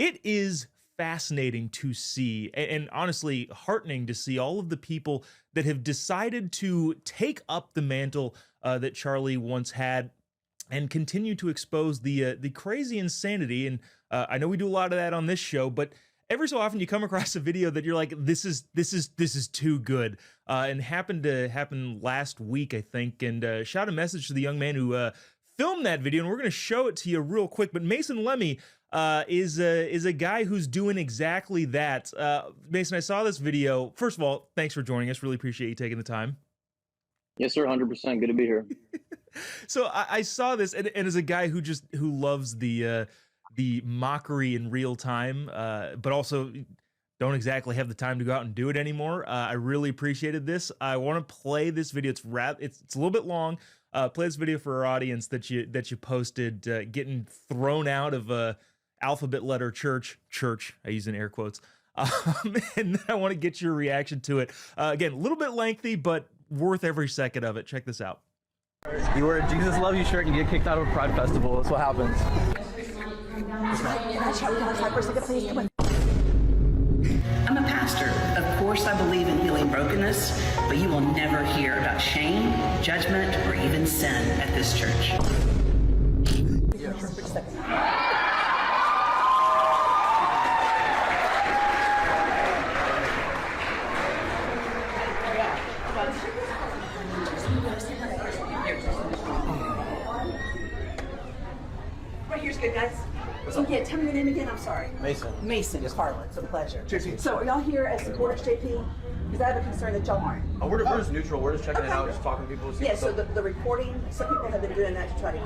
It is fascinating to see and honestly heartening to see all of the people that have decided to take up the mantle that Charlie once had and continue to expose the crazy insanity. And I know we do a lot of that on this show, but every so often you come across a video that you're like, this is too good. And happened to happen last week, I think, and shot a message to the young man who filmed that video, and we're going to show it to you real quick. But Mason Lemmy is a guy who's doing exactly that. Mason, I saw this video. First of all, thanks for joining us. Really appreciate you taking the time. Yes, sir. 100%. Good to be here. So I saw this, and as a guy who loves the mockery in real time, but also don't exactly have the time to go out and do it anymore. I really appreciated this. I want to play this video. It's a little bit long. Play this video for our audience that you posted, getting thrown out of a alphabet letter church. I use in air quotes. And I want to get your reaction to it. Again, a little bit lengthy, but worth every second of it. Check this out. You wear a Jesus Love You shirt and you get kicked out of a Pride Festival. That's what happens. I'm a pastor. Of course I believe in healing brokenness, but you will never hear about shame, judgment, or even sin at this church. Right here's good, guys. So yeah, tell me your name again. I'm sorry. Mason. Mason. Yes, Carla. It's a pleasure. JP. So are y'all here as supporters, JP? Because I have a concern that y'all aren't. Oh, we're just neutral. We're just checking it Okay. out, just talking to people. Yeah. So the recording. Some people have been doing that to try to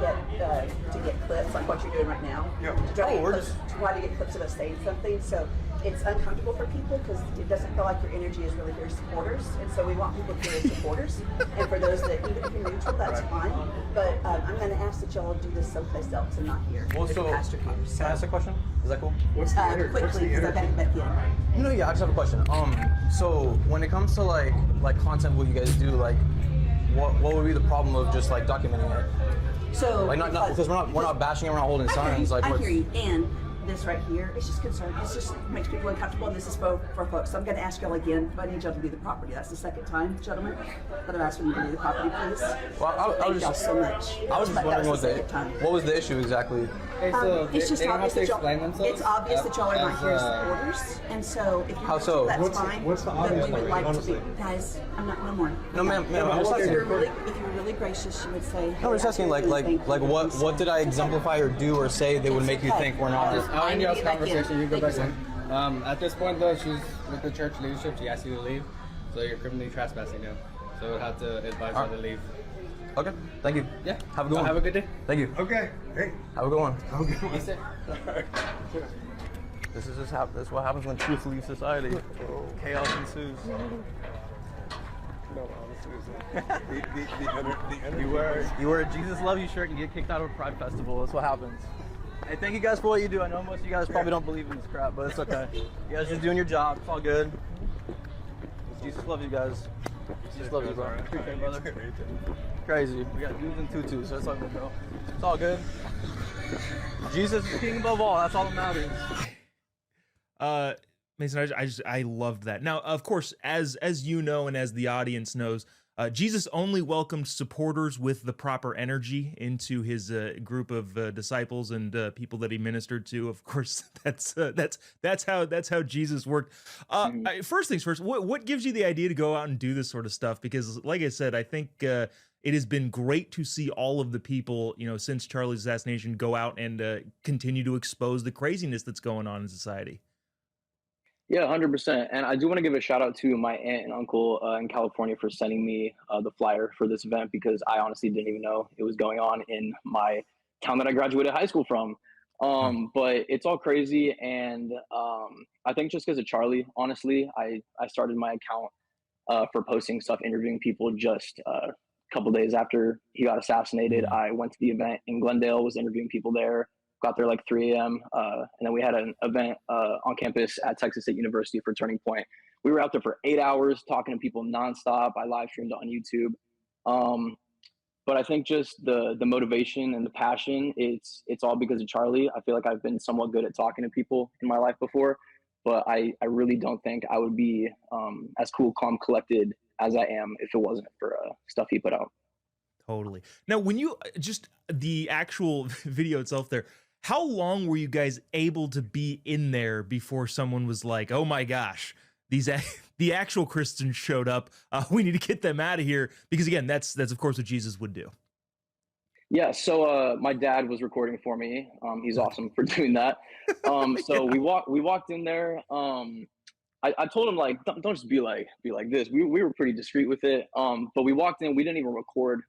get clips, like what you're doing right now. Yeah. To try, Oh, to try to get clips of us saying something. So it's uncomfortable for people because it doesn't feel like your energy is really your supporters, and so we want people to be your supporters. And for those that even if you're neutral, that's fine. But I'm going to ask that y'all do this someplace else and not here. Well, if so the pastor comes. can I ask a question? Is that cool? Quickly, because I've got to get back in. No, yeah, I just have a question. So when it comes to like content, what you guys do, like, what would be the problem of just like documenting it? So Like not because we're not bashing it, we're not holding signs. Like I hear you. And this right here, it's just concerned. It's just makes people uncomfortable, and this is for folks. So I'm going to ask y'all again. I need y'all to do the property. That's the second time, gentlemen, that I've asked for you to do the property, please. Well, I was Thank y'all just so much. I was just wondering what was the issue exactly. Okay, so It's just they don't obvious have to that y'all. explain themselves. It's obvious that y'all are not as, here as supporters, and so if you're How so? that's What's- fine. what's the but obvious we would part, like to honestly? be, guys. I'm not no more. No, ma'am, I'm just If asking. you're really gracious, you would say. No, we're just asking, like what did I exemplify or do or say that would make you think we're not? Just I'll end y'all's Get back in. conversation. You go Thank back you, in. At this point, though, she's with the church leadership. She asked you to leave, so you're criminally trespassing now. So we'll have to advise her to leave. Okay, thank you. Yeah. Have a good one. Have a good day. Thank you. Okay. Hey. Have a good one. Be safe. This is this is what happens when truth leaves society. Chaos ensues. No, honestly, the You wear a Jesus Love You shirt and get kicked out of a Pride Festival. That's what happens. Hey, thank you guys for what you do. I know most of you guys probably don't believe in this crap, but it's okay. You guys are doing your job. It's all good. Jesus loves you guys. Jesus loves you, bro. Appreciate it, brother. Crazy. We got dudes and tutus, so it's all good, bro. It's all good. Jesus is king above all. That's all that matters. Mason, I loved that. Now, of course, as you know, and as the audience knows, Jesus only welcomed supporters with the proper energy into his group of disciples and people that he ministered to. Of course, that's how Jesus worked. First things first, what gives you the idea to go out and do this sort of stuff? Because, like I said, I think it has been great to see all of the people, since Charlie's assassination, go out and continue to expose the craziness that's going on in society. Yeah, 100%. And I do want to give a shout out to my aunt and uncle in California for sending me the flyer for this event, because I honestly didn't even know it was going on in my town that I graduated high school from. But it's all crazy. And I think just because of Charlie, honestly, I started my account for posting stuff, interviewing people just a couple days after he got assassinated. I went to the event in Glendale, was interviewing people there. Got there like 3 a.m. And then we had an event on campus at Texas State University for Turning Point. We were out there for 8 hours talking to people nonstop. I live streamed on YouTube. But I think just the motivation and the passion, it's all because of Charlie. I feel like I've been somewhat good at talking to people in my life before, but I really don't think I would be as cool, calm, collected as I am if it wasn't for stuff he put out. Totally. Now, when you just the actual video itself there, how long were you guys able to be in there before someone was like, "Oh my gosh, the actual Christians showed up. We need to get them out of here," because again, that's of course what Jesus would do. Yeah, so my dad was recording for me. He's awesome for doing that. So Yeah. we walked in there. I told him like don't just be like this. We were pretty discreet with it. But we walked in. We didn't even record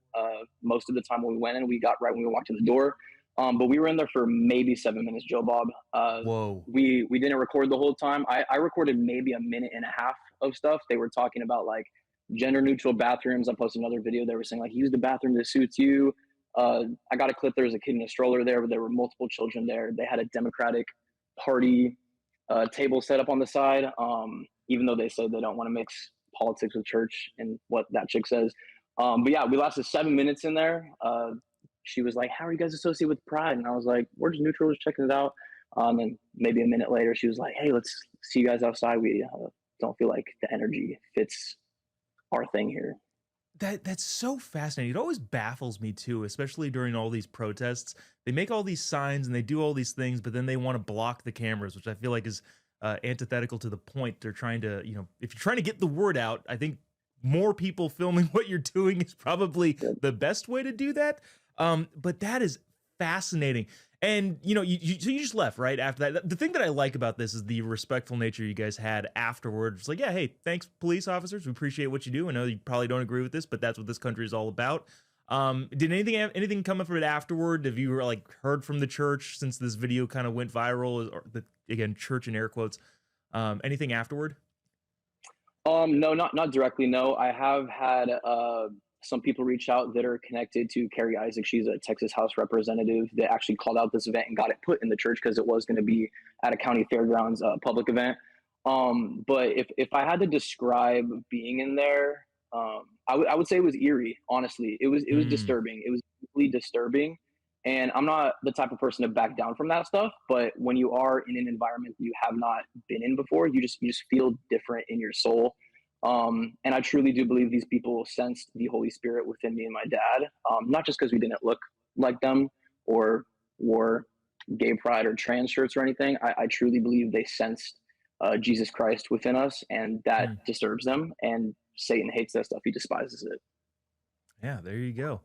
most of the time when we went in. We got right when we walked in the door. But we were in there for maybe 7 minutes, Jobob. Whoa. We didn't record the whole time. I recorded maybe a minute and a half of stuff. They were talking about like gender neutral bathrooms. I posted another video. They were saying like use the bathroom that suits you. I got a clip. There was a kid in a stroller there, but there were multiple children there. They had a Democratic Party table set up on the side, even though they say they don't want to mix politics with church and what that chick says. But yeah, we lasted 7 minutes in there. She was like, "How are you guys associated with Pride?" And I was like, "We're just neutral, just checking it out." And maybe a minute later, she was like, "Hey, let's see you guys outside. We don't feel like the energy fits our thing here." That's so fascinating. It always baffles me too, especially during all these protests. They make all these signs and they do all these things, but then they want to block the cameras, which I feel like is antithetical to the point. They're trying to, if you're trying to get the word out, I think more people filming what you're doing is probably the best way to do that. But that is fascinating. And so you just left right after that. The thing that I like about this is the respectful nature you guys had afterwards. It's like, yeah, hey, thanks, police officers. We appreciate what you do. I know you probably don't agree with this, but that's what this country is all about. Did anything come up from it afterward? Have you like heard from the church since this video kind of went viral? Or again, church in air quotes. Anything afterward? No, not directly. No, I have had some people reach out that are connected to Carrie Isaac. She's a Texas House representative that actually called out this event and got it put in the church because it was going to be at a county fairgrounds public event. But if I had to describe being in there, I would say it was eerie. Honestly, it was disturbing. It was deeply disturbing. And I'm not the type of person to back down from that stuff. But when you are in an environment you have not been in before, you just feel different in your soul. And I truly do believe these people sensed the Holy Spirit within me and my dad, not just because we didn't look like them or wore gay pride or trans shirts or anything. I truly believe they sensed Jesus Christ within us, and that disturbs them. And Satan hates that stuff. He despises it. Yeah, there you go.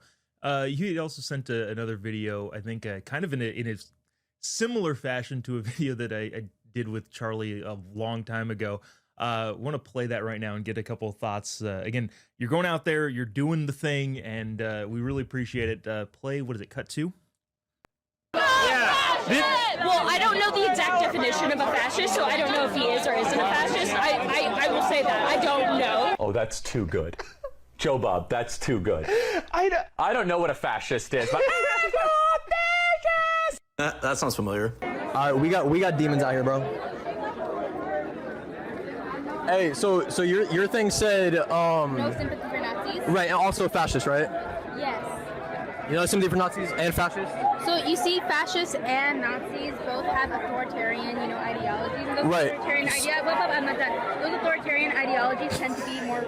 You had also sent another video, I think, kind of in a similar fashion to a video that I did with Charlie a long time ago. Want to play that right now and get a couple of thoughts. Again, you're going out there, you're doing the thing, and we really appreciate it. Play, what is it, cut 2? Yeah. Well, I don't know the exact definition of a fascist, so I don't know if he is or isn't a fascist. I will say that. I don't know. Oh, that's too good. Jobob, that's too good. I don't know what a fascist is, but That sounds familiar. All right, we got demons out here, bro. Hey, so your thing said No sympathy for Nazis. right, and also fascist, right? Yes. You know sympathy for Nazis and fascists? So you see, fascists and Nazis both have authoritarian, ideologies. And those Right. Those authoritarian ideologies tend to be more,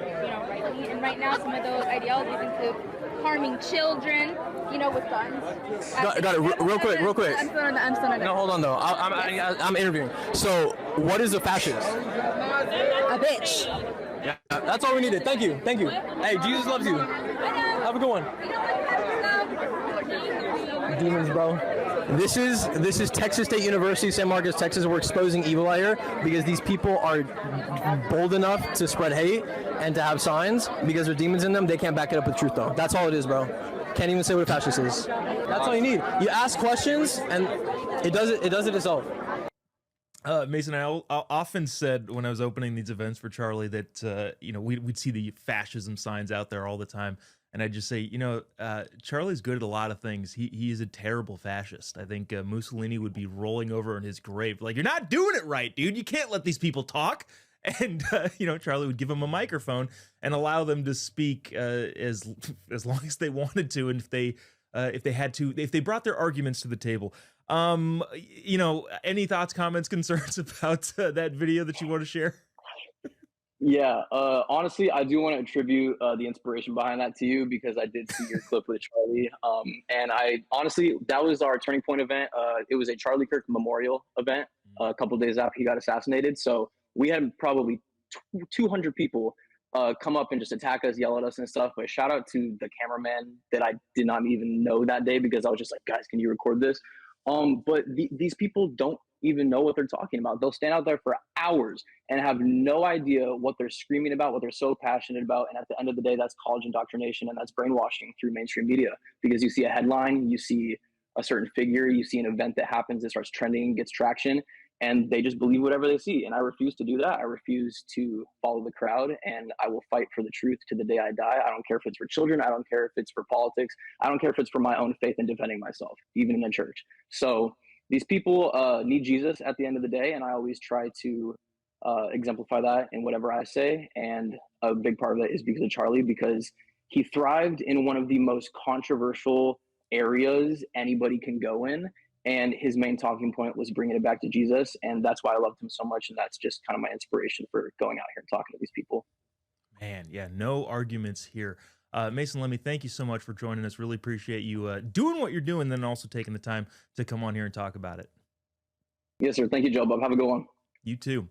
rightly. And right now, some of those ideologies include harming children, with guns. Got it. Real quick. I'm still not. No, hold on though. I'm interviewing. So, what is a fascist? A bitch. Yeah, that's all we needed. Thank you. Hey, Jesus loves you. Have a good one. Demons, bro. This is Texas State University, San Marcos, Texas. We're exposing evil out here because these people are bold enough to spread hate and to have signs because there's demons in them. They can't back it up with truth, though. That's all it is, bro. Can't even say what a fascist is. That's all you need. You ask questions, and it does it itself. Mason, I often said when I was opening these events for Charlie that we'd see the fascism signs out there all the time, and I'd just say, Charlie's good at a lot of things. He is a terrible fascist. I think Mussolini would be rolling over in his grave, like, you're not doing it right, dude. You can't let these people talk. And Charlie would give them a microphone and allow them to speak as long as they wanted to, and if they brought their arguments to the table. Any thoughts, comments, concerns about that video that you want to share? Yeah, honestly, I do want to attribute the inspiration behind that to you, because I did see your clip with Charlie. And that was our Turning Point event. It was a Charlie Kirk memorial event a couple of days after he got assassinated. So we had probably 200 people come up and just attack us, yell at us and stuff. But shout out to the cameraman that I did not even know that day, because I was just like, guys, can you record this? But these people don't even know what they're talking about. They'll stand out there for hours and have no idea what they're screaming about, what they're so passionate about. And at the end of the day, that's college indoctrination, and that's brainwashing through mainstream media, because you see a headline, you see a certain figure, you see an event that happens that starts trending, gets traction, and they just believe whatever they see. And I refuse to do that. I refuse to follow the crowd, and I will fight for the truth to the day I die. I don't care if it's for children. I don't care if it's for politics. I don't care if it's for my own faith and defending myself, even in the church. So these people need Jesus at the end of the day, and I always try to exemplify that in whatever I say. And a big part of it is because of Charlie, because he thrived in one of the most controversial areas anybody can go in, and his main talking point was bringing it back to Jesus, and that's why I loved him so much, and that's just kind of my inspiration for going out here and talking to these people. Man, yeah, no arguments here. Mason Lemmy, thank you so much for joining us. Really appreciate you doing what you're doing, then also taking the time to come on here and talk about it. Yes, sir. Thank you, Jobob. Have a good one. You too.